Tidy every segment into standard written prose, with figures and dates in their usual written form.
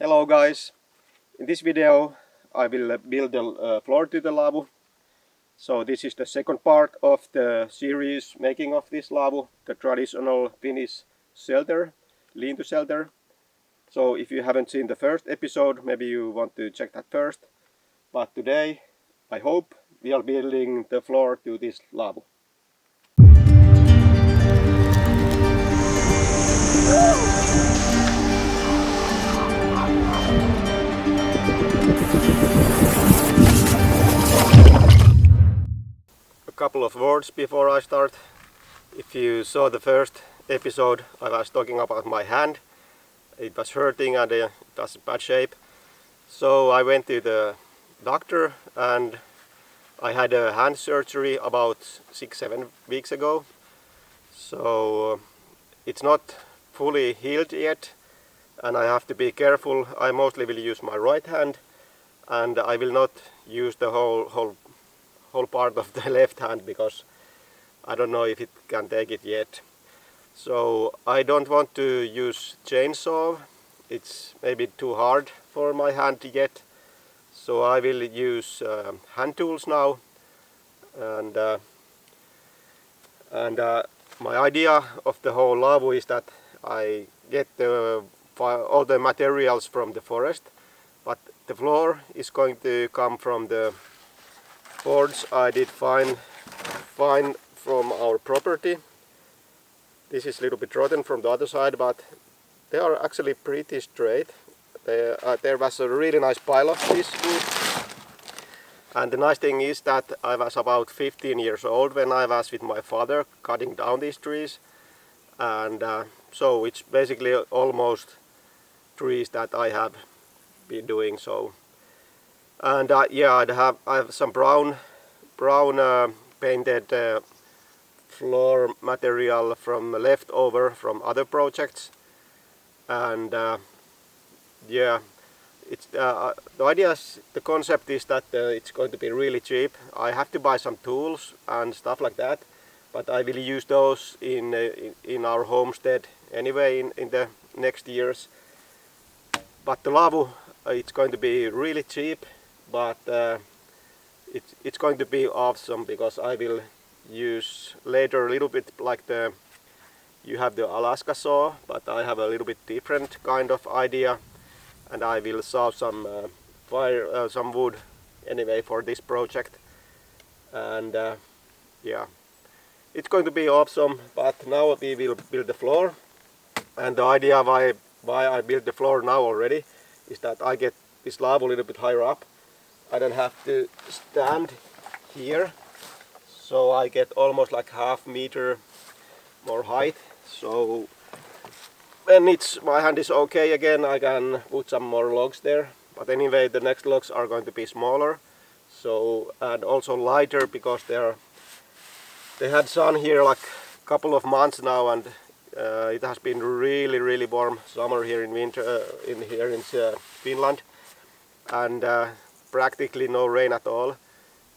Hello guys, in this video I will build the floor to the Laavu. So this is the second part of the series making of this Laavu, the traditional Finnish shelter, lean-to shelter. So if you haven't seen the first episode, maybe you want to check that first. But today, I hope, we are building the floor to this Laavu. A couple of words before I start. If you saw the first episode, I was talking about my hand. It was hurting and it was in bad shape. So I went to the doctor and I had a hand surgery about 6-7 weeks ago. So it's not fully healed yet and I have to be careful. I mostly will use my right hand and I will not use the whole part of the left hand because I don't know if it can take it yet. So I don't want to use chainsaw. It's maybe too hard for my hand yet. So I will use hand tools now. And my idea of the whole Laavu is that I get all the materials from the forest, but the floor is going to come from the boards I did find from our property. This is a little bit rotten from the other side, but they are actually pretty straight. There was a really nice pile of this wood. And the nice thing is that I was about 15 years old when I was with my father cutting down these trees. And so it's basically almost trees that I have been doing so. And yeah, I have some brown painted floor material from leftover from other projects, and yeah, it's the idea is, the concept is that it's going to be really cheap. I have to buy some tools and stuff like that, but I will use those in our homestead anyway in the next years. But the Laavu, it's going to be really cheap, but it's going to be awesome because I will use later a little bit like you have the Alaska saw, but I have a little bit different kind of idea, and I will saw some some wood anyway for this project. And yeah, it's going to be awesome. But now we will build the floor, and the idea why I build the floor now already is that I get this Laavu a little bit higher up. I don't have to stand here, so I get almost like half meter more height. So when my hand is okay again, I can put some more logs there. But anyway, the next logs are going to be smaller, so and also lighter because they had sun here like a couple of months now, and it has been really warm summer here in winter in Finland, and practically no rain at all.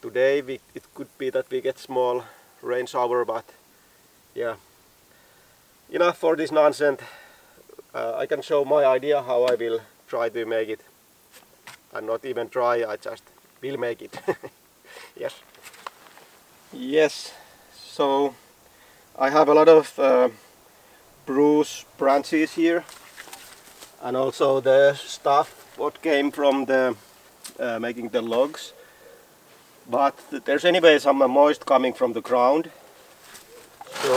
Today it could be that we get small rain shower, but yeah, enough for this nonsense. I can show my idea how I will try to make it, and not even try, I just will make it. Yes, so I have a lot of spruce branches here, and also the stuff what came from the making the logs, but there's anyway some moist coming from the ground. So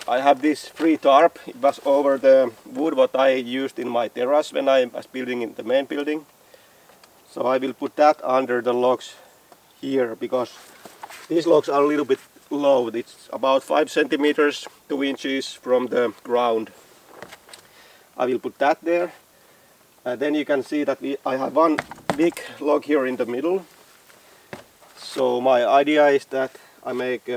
I have this free tarp. It was over the wood what I used in my terrace when I was building in the main building. So I will put that under the logs here because these logs are a little bit low. It's about 5 centimeters, 2 inches from the ground. I will put that there. Then you can see that I have one big log here in the middle. So my idea is that I make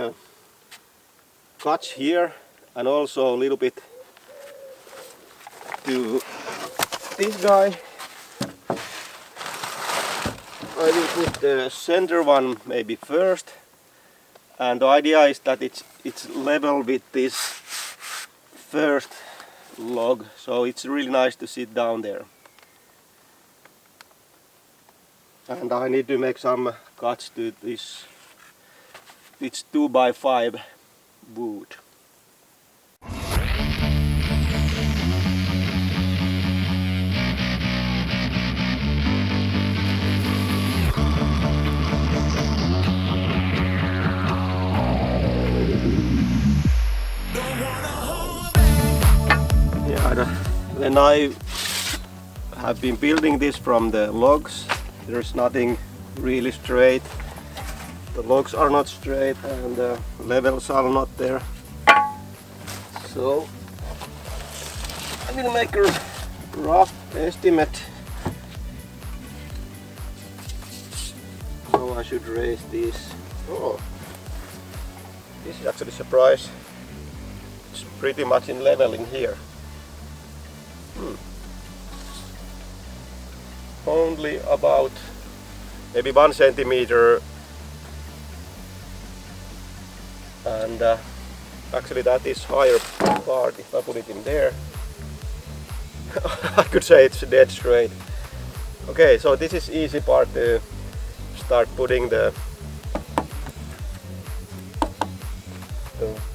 cuts here and also a little bit to this guy. I will put the center one maybe first, and the idea is that it's level with this first log, so it's really nice to sit down there. and I need to make some cuts to this. It's 2x5 wood. Yeah, when I have been building this from the logs, there's nothing really straight. The logs are not straight and the levels are not there. So I will make a rough estimate how I should raise these. Oh, this is actually a surprise. It's pretty much in level in here. Only about maybe 1 centimeter, and actually that is higher part. If I put it in there, I could say it's dead straight. Okay, so this is easy part to start putting the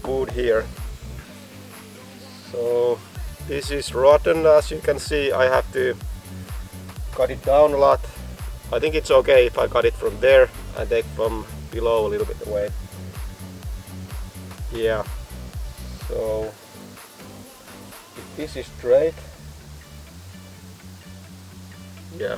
wood here. So this is rotten, as you can see. I have to cut it down a lot. I think it's okay if I cut it from there and take from below a little bit away. Yeah, so if this is straight, yeah.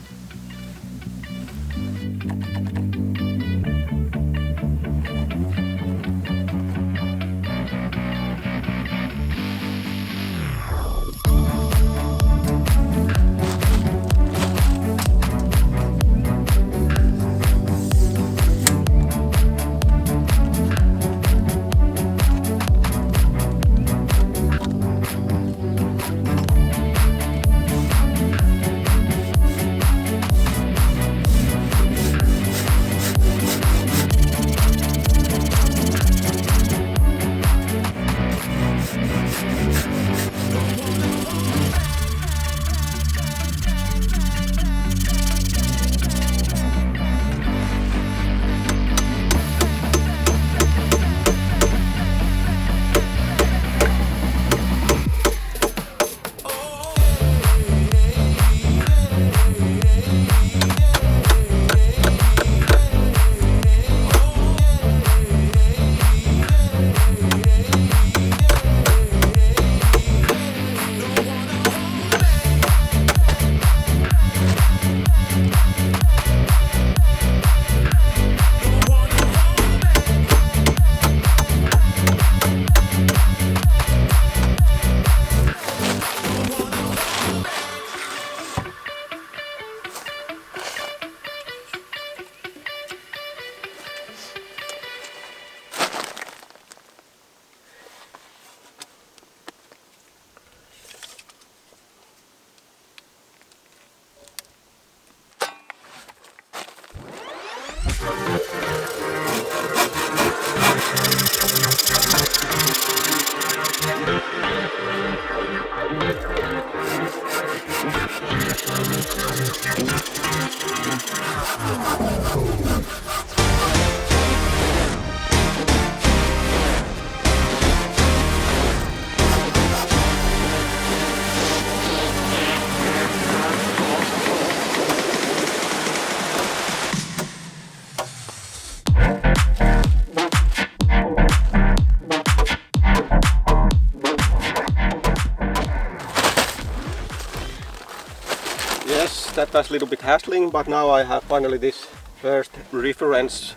Yes, that was a little bit hassling, but now I have finally this first reference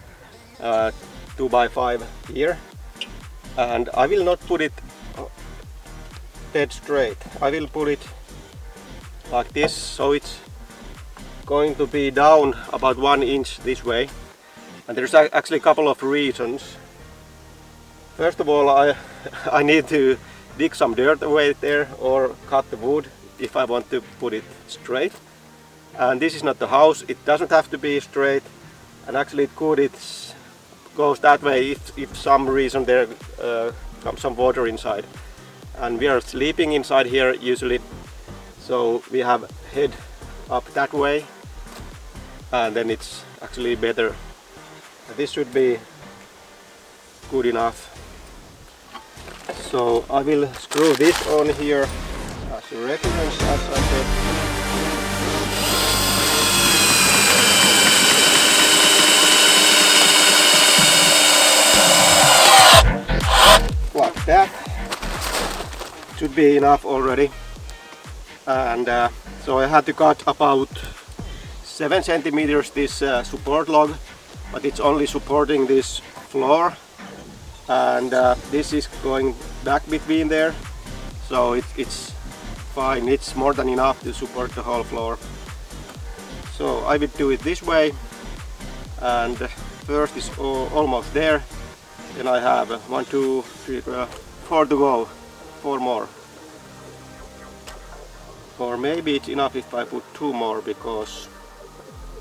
2x5 here, and I will not put it dead straight. I will put it like this, so it's going to be down about 1 inch this way. And there's actually a couple of reasons. First of all, I need to dig some dirt away there or cut the wood if I want to put it straight. And this is not the house, it doesn't have to be straight, and actually it could, it goes that way if some reason there comes some water inside. And we are sleeping inside here usually, so we have head up that way. and then it's actually better. This should be good enough. So I will screw this on here as a reference, as I said. Like that. Should be enough already. And so I had to cut about 7 centimeters this support log, but it's only supporting this floor, and this is going back between there, so it's fine. It's more than enough to support the whole floor. So I will do it this way, and first is almost there. Then I have 1, 2, 3, 4 to go, 4 more. Or maybe it's enough if I put 2 more, because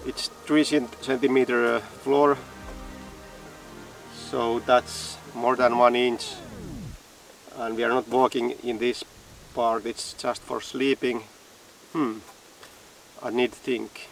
it's 3 centimeter floor, so that's more than 1 inch, and we are not walking in this part, it's just for sleeping. I need to think.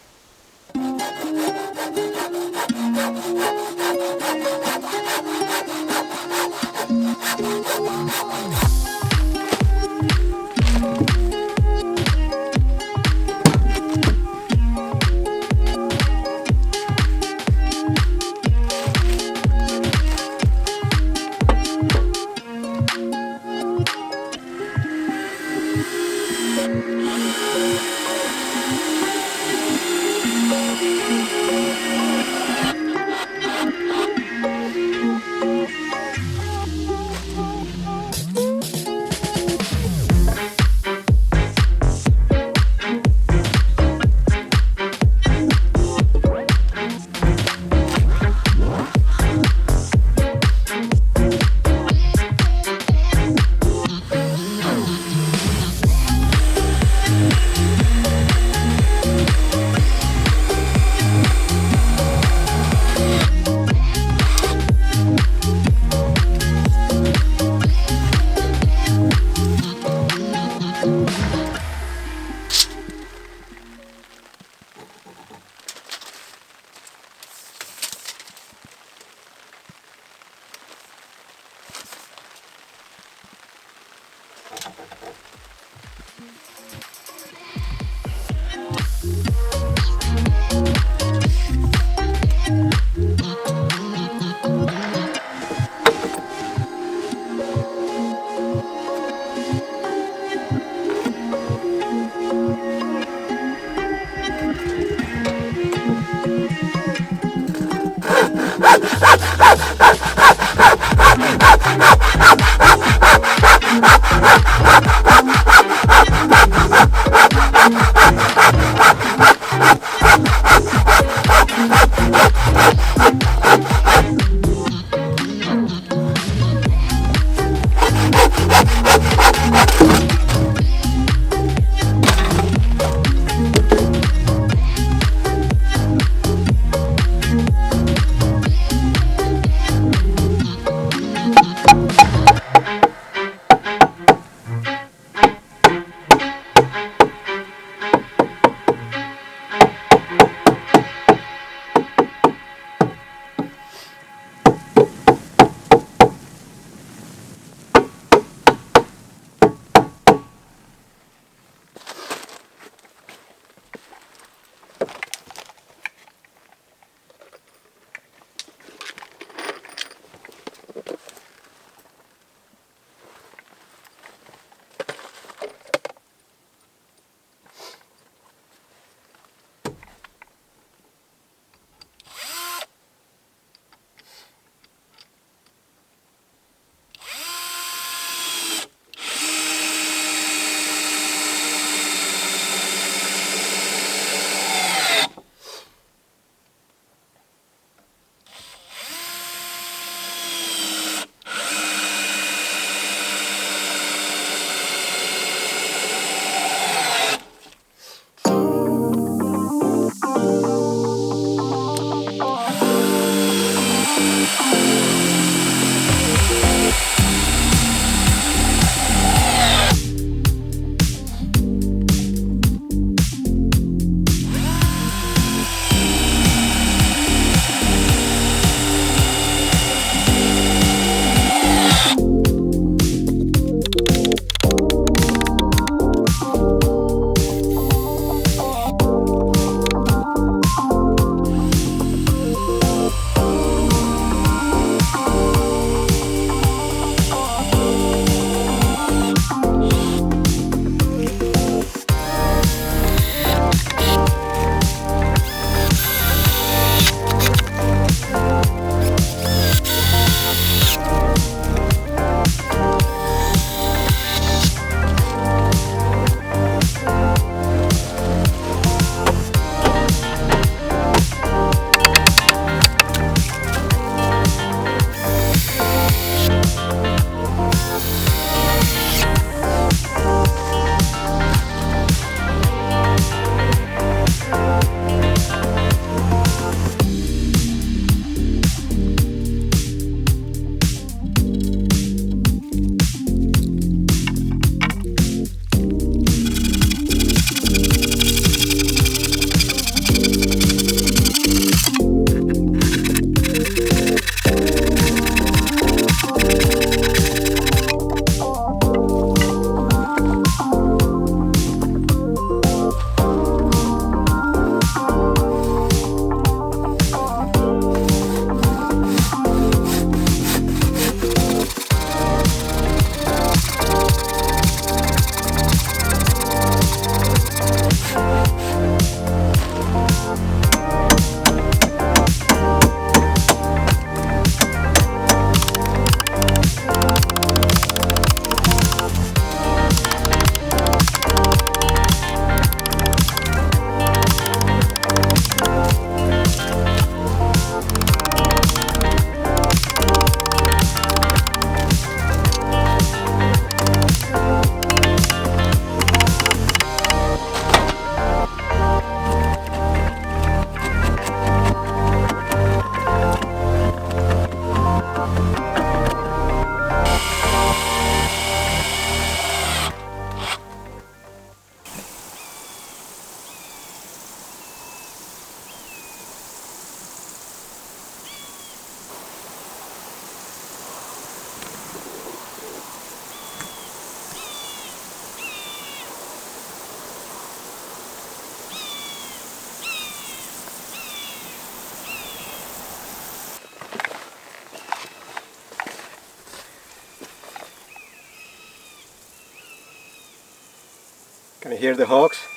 Can you hear the hawks?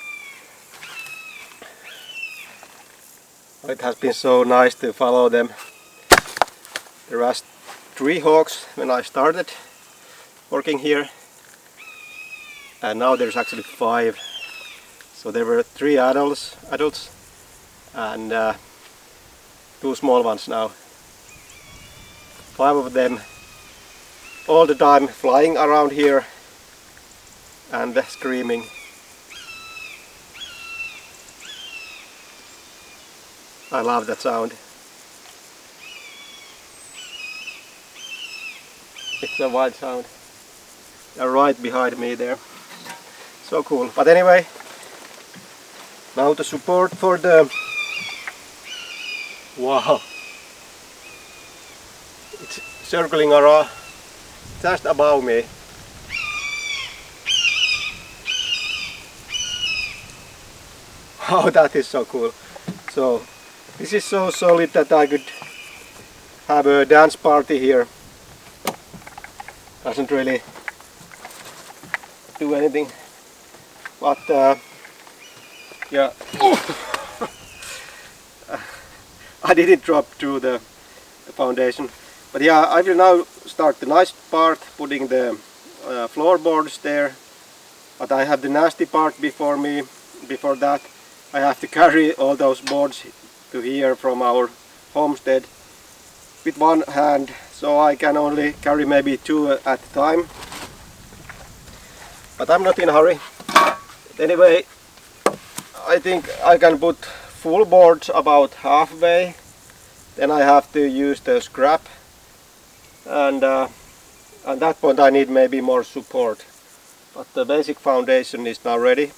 It has been so nice to follow them. There was 3 hawks when I started working here, and now there's actually 5. So there were 3 adults and 2 small ones now. 5 of them all the time flying around here and screaming. I love that sound. It's a wild sound. They're right behind me there. So cool. But anyway, now the support for the... Wow! It's circling around just above me. Oh, that is so cool. So this is so solid that I could have a dance party here. Doesn't really do anything, but yeah. I didn't drop through the foundation, but yeah, I will now start the nice part, putting the floorboards there. But I have the nasty part before me. Before that, I have to carry all those boards to here from our homestead with one hand, so I can only carry maybe 2 at a time. But I'm not in a hurry. Anyway, I think I can put full boards about halfway. Then I have to use the scrap, and at that point I need maybe more support. But the basic foundation is now ready,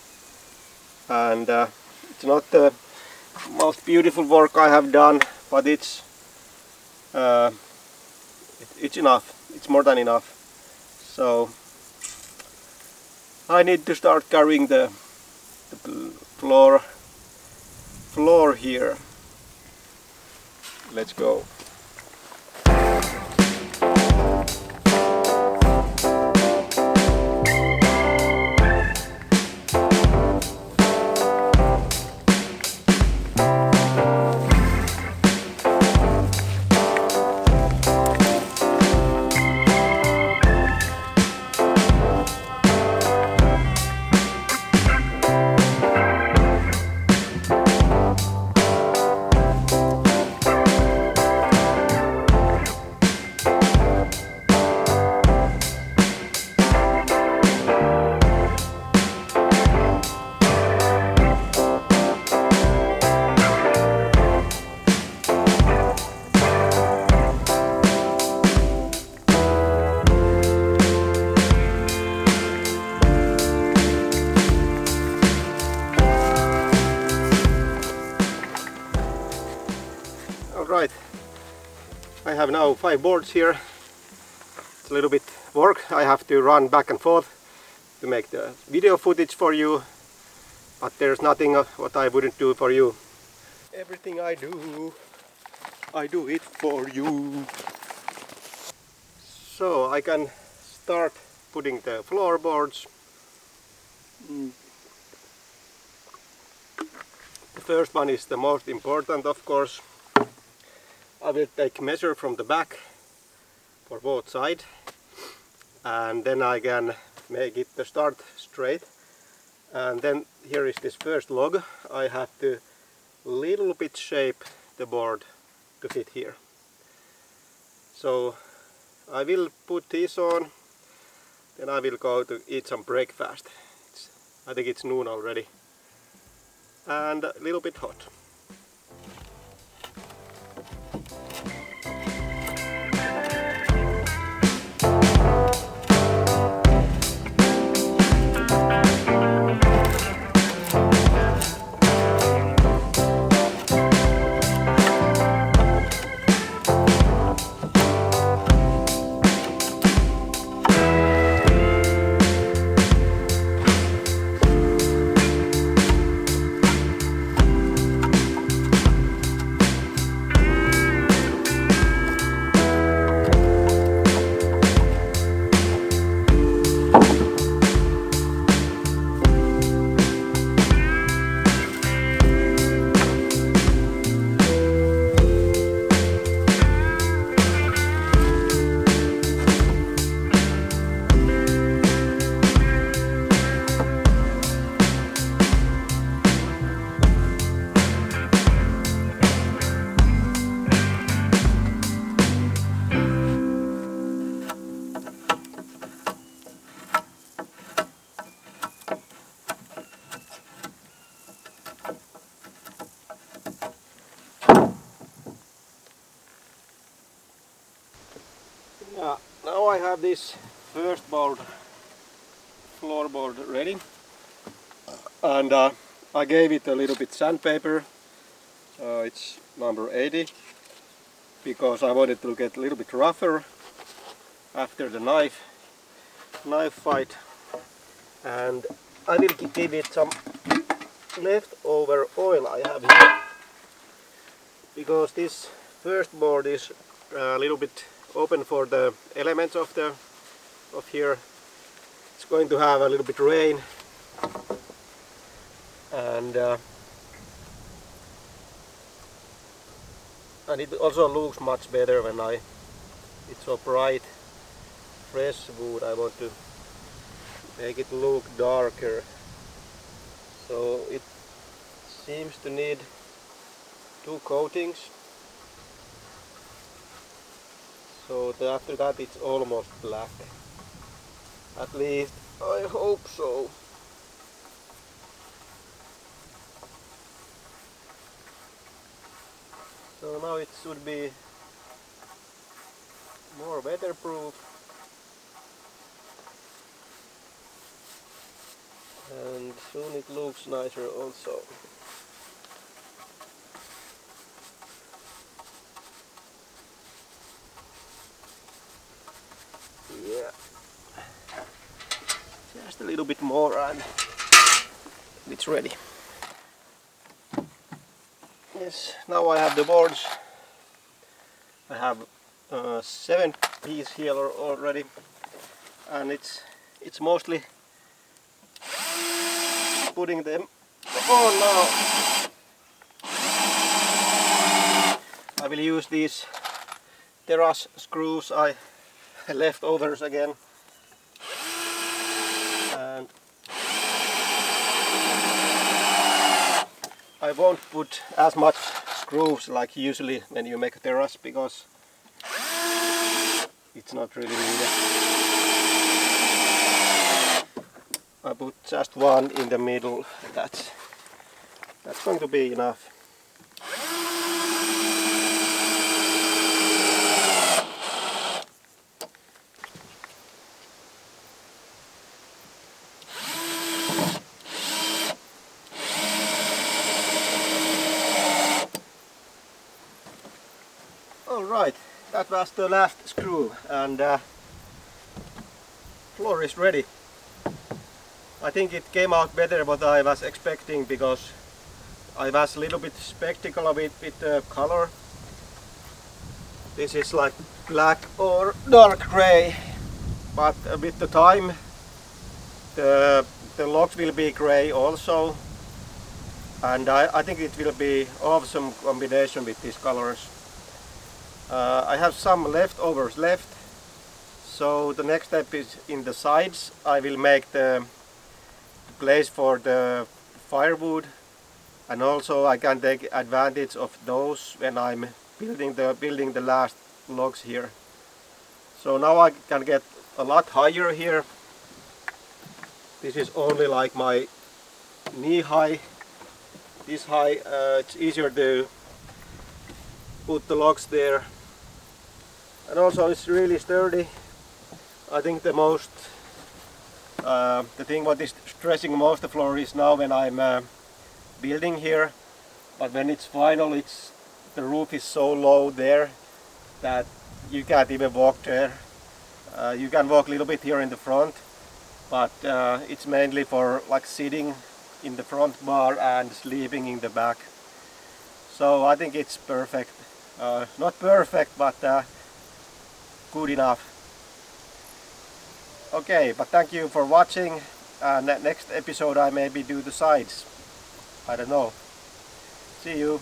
and it's not the most beautiful work I have done, but it's enough. It's more than enough. So I need to start carrying the floor here. Let's go. Alright, I have now 5 boards here. It's a little bit work. I have to run back and forth to make the video footage for you, but there's nothing what I wouldn't do for you. Everything I do it for you. So I can start putting the floorboards. The first one is the most important, of course. I will take measure from the back for both sides, and then I can make it the start straight. And then here is this first log. I have to little bit shape the board to fit here. So I will put this on, then I will go to eat some breakfast. I think it's noon already, and a little bit hot. this first floorboard ready, and I gave it a little bit sandpaper. It's number 80 because I wanted to get a little bit rougher after the knife fight, and I will give it some leftover oil I have here, because this first board is a little bit open for the elements of here. It's going to have a little bit rain, and it also looks much better when it's so bright fresh wood. I want to make it look darker, so it seems to need 2 coatings, so after that it's almost black. At least I hope so. So now it should be more weatherproof, and soon it looks nicer also. Yeah, just a little bit more and it's ready. Yes, now I have the boards. I have 7 pieces here already, and it's mostly putting them on now. I will use these terrace screws I leftovers again, and I won't put as much screws like usually when you make a terrace, because it's not really needed. I put just one in the middle. That's going to be enough. Alright, that was the last screw, and floor is ready. I think it came out better what I was expecting, because I was a little bit skeptical with the color. This is like black or dark gray, but with the time the logs will be gray also, and I think it will be awesome combination with these colors. I have some leftovers left, so the next step is in the sides. I will make the place for the firewood, and also I can take advantage of those when I'm building the last logs here. So now I can get a lot higher here. This is only like my knee high, this high. It's easier to put the logs there, and also it's really sturdy. I think the thing what is stressing most the floor is now when I'm building here, but when it's final, the roof is so low there that you can't even walk there. You can walk a little bit here in the front, but it's mainly for like sitting in the front bar and sleeping in the back. So I think it's perfect. Not perfect, but good enough. Okay, but thank you for watching, and next episode I maybe do the sides. I don't know. See you.